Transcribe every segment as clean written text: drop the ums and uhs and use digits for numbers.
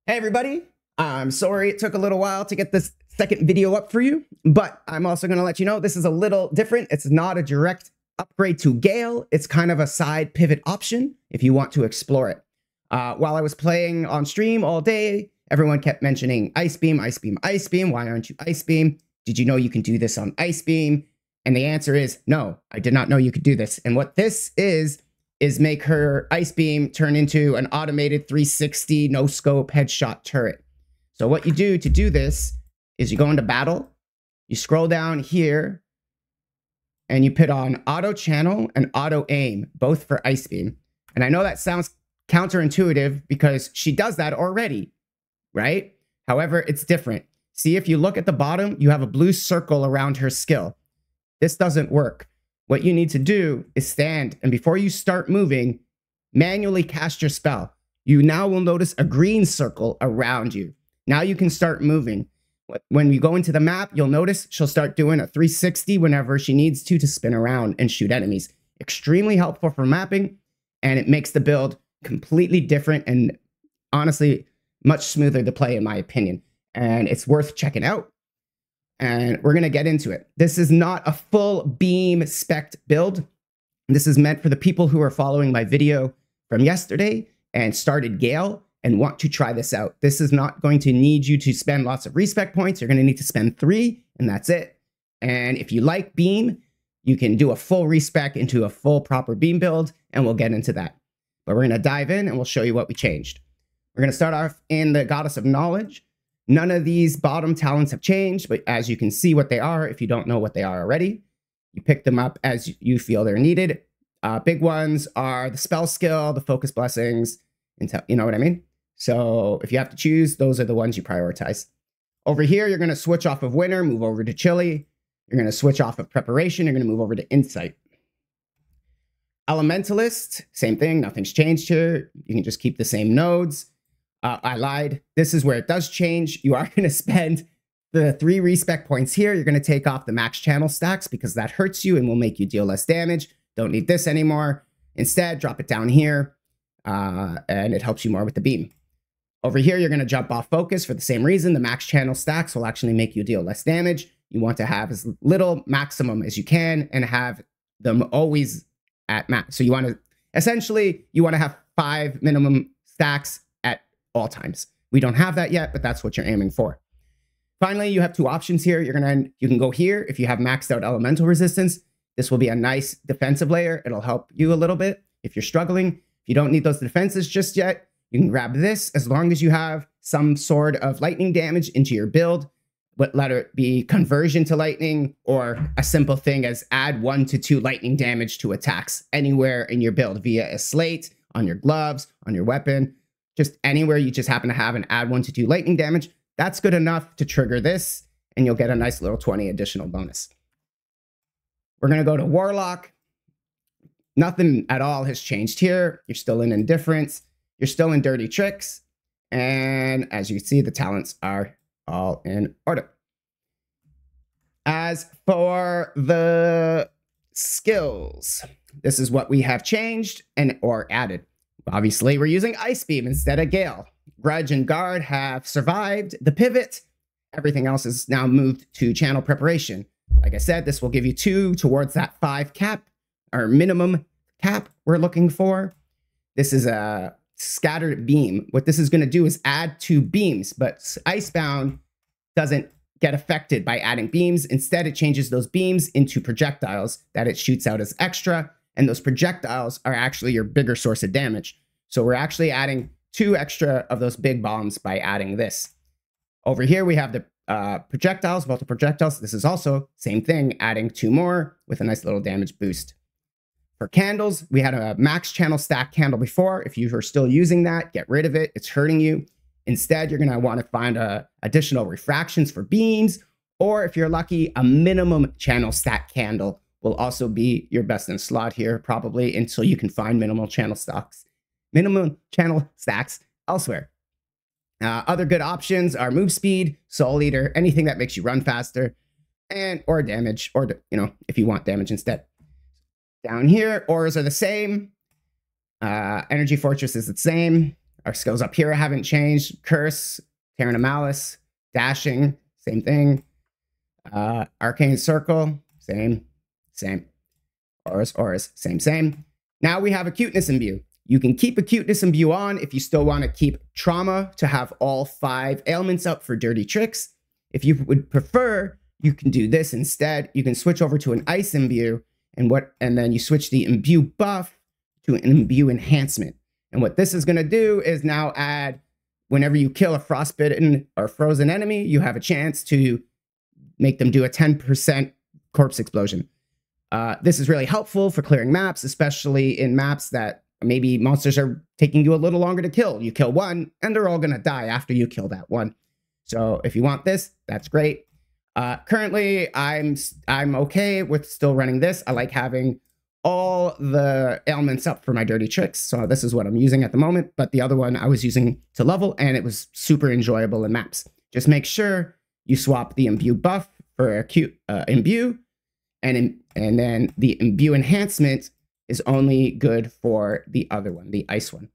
Hey everybody, I'm sorry it took a little while to get this second video up for you, but I'm also going to let you know this is a little different. It's not a direct upgrade to Gale. It's kind of a side pivot option if you want to explore it. While I was playing on stream all day, everyone kept mentioning Ice Beam, Ice Beam, Ice Beam. Why aren't you Ice Beam? Did you know you can do this on Ice Beam? And the answer is no, I did not know you could do this. And what this is make her Ice Beam turn into an automated 360 no scope headshot turret. So what you do to do this is you go into battle, you scroll down here, and you put on auto channel and auto aim, both for Ice Beam. And I know that sounds counterintuitive because she does that already, right? However, it's different. See, if you look at the bottom, you have a blue circle around her skill. This doesn't work. What you need to do is stand, and before you start moving, manually cast your spell. You now will notice a green circle around you. Now you can start moving. When you go into the map, you'll notice she'll start doing a 360 whenever she needs to spin around and shoot enemies. Extremely helpful for mapping, and it makes the build completely different and honestly much smoother to play in my opinion. And it's worth checking out. And we're going to get into it. This is not a full beam spec build. This is meant for the people who are following my video from yesterday and started Gale and want to try this out. This is not going to need you to spend lots of respec points. You're going to need to spend 3 and that's it. And if you like beam, you can do a full respec into a full proper beam build and we'll get into that. But we're going to dive in and we'll show you what we changed. We're going to start off in the Goddess of Knowledge. None of these bottom talents have changed, but as you can see what they are, if you don't know what they are already, you pick them up as you feel they're needed. Big ones are the spell skill, the focus blessings, you know what I mean? So if you have to choose, those are the ones you prioritize. Over here, you're going to switch off of Winter, move over to Chilly. You're going to switch off of Preparation. You're going to move over to Insight. Elementalist, same thing. Nothing's changed here. You can just keep the same nodes. I lied. This is where it does change. You are going to spend the 3 respec points here. You're going to take off the max channel stacks because that hurts you and will make you deal less damage. Don't need this anymore. Instead, drop it down here and it helps you more with the beam. Over here, you're going to jump off focus for the same reason. The max channel stacks will actually make you deal less damage. You want to have as little maximum as you can and have them always at max. So you want to, essentially, you want to have 5 minimum stacks at all times. We don't have that yet, but that's what you're aiming for. Finally, you have 2 options here. You can go here if you have maxed out elemental resistance. This will be a nice defensive layer. It'll help you a little bit if you're struggling. If you don't need those defenses just yet, you can grab this as long as you have some sort of lightning damage into your build, but let it be conversion to lightning or a simple thing as add 1 to 2 lightning damage to attacks anywhere in your build via a slate, on your gloves, on your weapon. Just anywhere you just happen to have an add 1 to 2 lightning damage, that's good enough to trigger this, and you'll get a nice little 20 additional bonus. We're going to go to Warlock. Nothing at all has changed here. You're still in Indifference. You're still in Dirty Tricks. And as you can see, the talents are all in order. As for the skills, this is what we have changed or added. Obviously, we're using Ice Beam instead of Gale. Grudge and Guard have survived the pivot. Everything else is now moved to Channel Preparation. Like I said, this will give you 2 towards that 5 cap, or minimum cap we're looking for. This is a scattered beam. What this is going to do is add 2 beams, but Icebound doesn't get affected by adding beams. Instead, it changes those beams into projectiles that it shoots out as extra. And those projectiles are actually your bigger source of damage. So we're actually adding 2 extra of those big bombs by adding this. Over here, we have the projectiles, multiple projectiles. This is also same thing, adding 2 more with a nice little damage boost. For candles, we had a max channel stack candle before. If you are still using that, get rid of it. It's hurting you. Instead, you're going to want to find additional refractions for beams, or if you're lucky, a minimum channel stack candle will also be your best in slot here, probably until you can find minimum channel stacks elsewhere. Other good options are move speed, soul eater, anything that makes you run faster, and or damage, or if you want damage instead. Down here, auras are the same. Energy Fortress is the same. Our skills up here haven't changed. Curse, Tearing of Malice, Dashing, same thing. Arcane Circle, same. Auras, same. Now we have Acuteness Imbue. You can keep Acuteness Imbue on if you still want to keep Trauma to have all 5 ailments up for dirty tricks. If you would prefer, you can do this instead. You can switch over to an Ice Imbue, and then you switch the Imbue buff to an Imbue enhancement. And what this is going to do is now add, whenever you kill a frostbitten or frozen enemy, you have a chance to make them do a 10% corpse explosion. This is really helpful for clearing maps, especially in maps that maybe monsters are taking you a little longer to kill. You kill one, and they're all going to die after you kill that one. So if you want this, that's great. Currently, I'm okay with still running this. I like having all the ailments up for my dirty tricks. So this is what I'm using at the moment. But the other one I was using to level, and it was super enjoyable in maps. Just make sure you swap the Imbue buff for acute Imbue, and then the Imbue enhancement is only good for the other one, the ice one.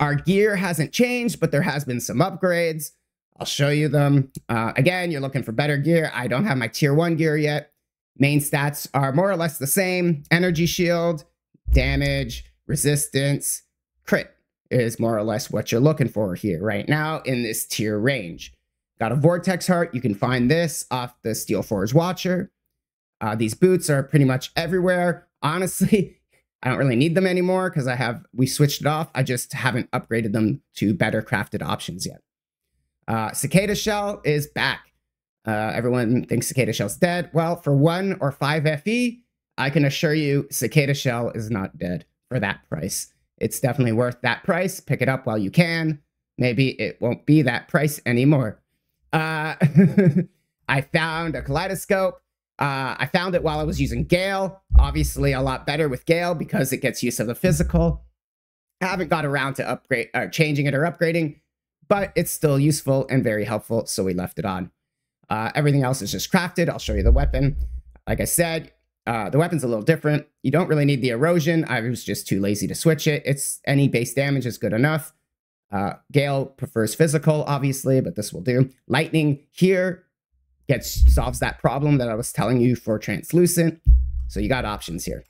Our gear hasn't changed, but there has been some upgrades. I'll show you them. Again, you're looking for better gear. I don't have my tier 1 gear yet. Main stats are more or less the same. Energy shield, damage, resistance, crit is more or less what you're looking for here right now in this tier range. Got a Vortex Heart. You can find this off the Steel Forge Watcher. These boots are pretty much everywhere. Honestly, I don't really need them anymore because we switched it off. I just haven't upgraded them to better crafted options yet. Cicada Shell is back. Everyone thinks Cicada Shell's dead. Well, for 1 or 5 FE, I can assure you Cicada Shell is not dead for that price. It's definitely worth that price. Pick it up while you can. Maybe it won't be that price anymore. I found a Kaleidoscope. I found it while I was using Gale. Obviously, a lot better with Gale because it gets use of the physical. I haven't got around to changing it or upgrading, but it's still useful and very helpful, so we left it on. Everything else is just crafted. I'll show you the weapon. Like I said, the weapon's a little different. You don't really need the erosion. I was just too lazy to switch it. It's any base damage is good enough. Gale prefers physical, obviously, but this will do. Lightning here solves that problem that I was telling you for translucent. So you got options here.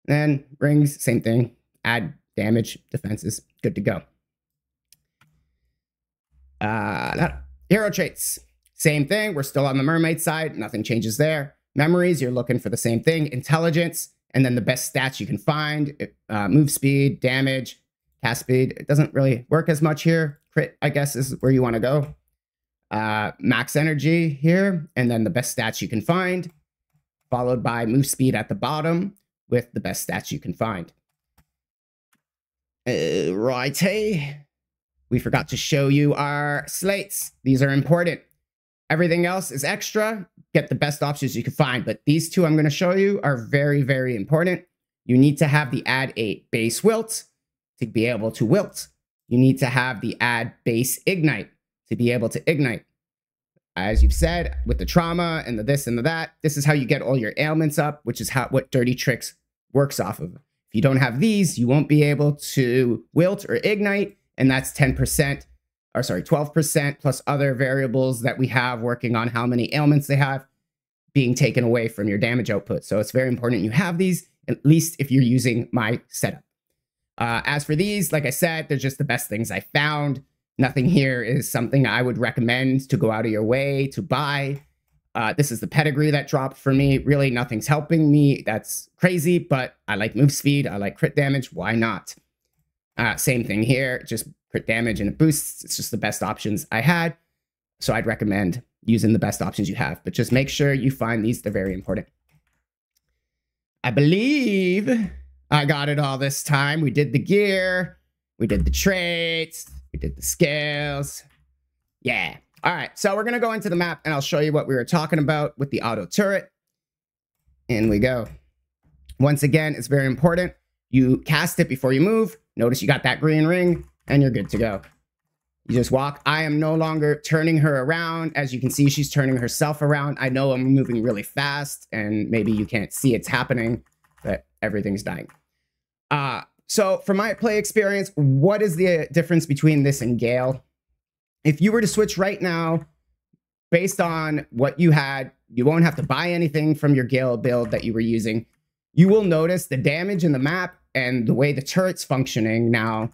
Then rings, same thing. Add damage, defenses, good to go. Hero traits. Same thing. We're still on the mermaid side. Nothing changes there. Memories, you're looking for the same thing. Intelligence, and then the best stats you can find. Move speed, damage, cast speed. It doesn't really work as much here. Crit, I guess, is where you want to go. Max energy here, and then the best stats you can find, followed by move speed at the bottom with the best stats you can find. Righty. We forgot to show you our slates. These are important. Everything else is extra. Get the best options you can find. But these two I'm going to show you are very, very important. You need to have the add a base wilt to be able to wilt. You need to have the add base ignite to be able to ignite. As you've said, with the trauma and the this and the that, this is how you get all your ailments up, which is what Dirty Tricks works off of. If you don't have these, you won't be able to wilt or ignite, and that's 10%. Or sorry, 12% plus other variables that we have working on how many ailments they have being taken away from your damage output. So it's very important you have these, at least if you're using my setup. As for these, like I said, they're just the best things I found. Nothing here is something I would recommend to go out of your way to buy. This is the pedigree that dropped for me. Really, nothing's helping me. That's crazy, but I like move speed. I like crit damage. Why not? Same thing here, just crit damage and it boosts. It's just the best options I had. So I'd recommend using the best options you have, but just make sure you find these. They're very important. I believe I got it all this time. We did the gear, we did the traits, we did the scales. Yeah. All right. So we're going to go into the map and I'll show you what we were talking about with the auto turret. In we go. Once again, it's very important. You cast it before you move. Notice you got that green ring and you're good to go. You just walk. I am no longer turning her around. As you can see, she's turning herself around. I know I'm moving really fast and maybe you can't see it's happening, but everything's dying. So for my play experience, what is the difference between this and Gale? If you were to switch right now, based on what you had, you won't have to buy anything from your Gale build that you were using. You will notice the damage in the map and the way the turret's functioning now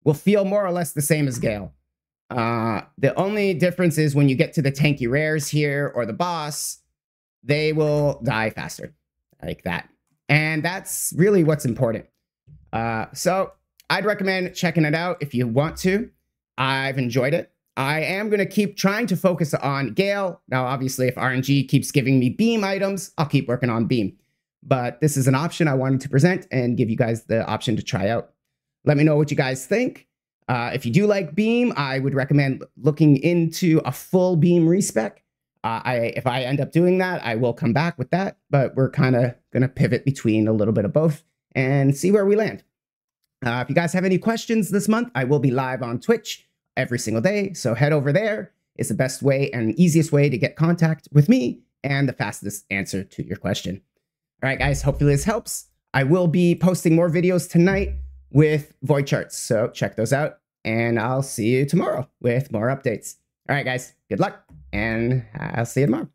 will feel more or less the same as Gale. The only difference is when you get to the tanky rares here or the boss, they will die faster, like that. And that's really what's important. So I'd recommend checking it out if you want to. I've enjoyed it. I am going to keep trying to focus on Gale. Now, obviously, if RNG keeps giving me beam items, I'll keep working on beam. But this is an option I wanted to present and give you guys the option to try out. Let me know what you guys think. If you do like beam, I would recommend looking into a full beam respec. If I end up doing that, I will come back with that. But we're kind of going to pivot between a little bit of both and see where we land. If you guys have any questions this month, I will be live on Twitch every single day. So head over there. It's the best way and easiest way to get contact with me and the fastest answer to your question. All right, guys, hopefully this helps. I will be posting more videos tonight with void charts. So check those out and I'll see you tomorrow with more updates. All right, guys, good luck and I'll see you tomorrow.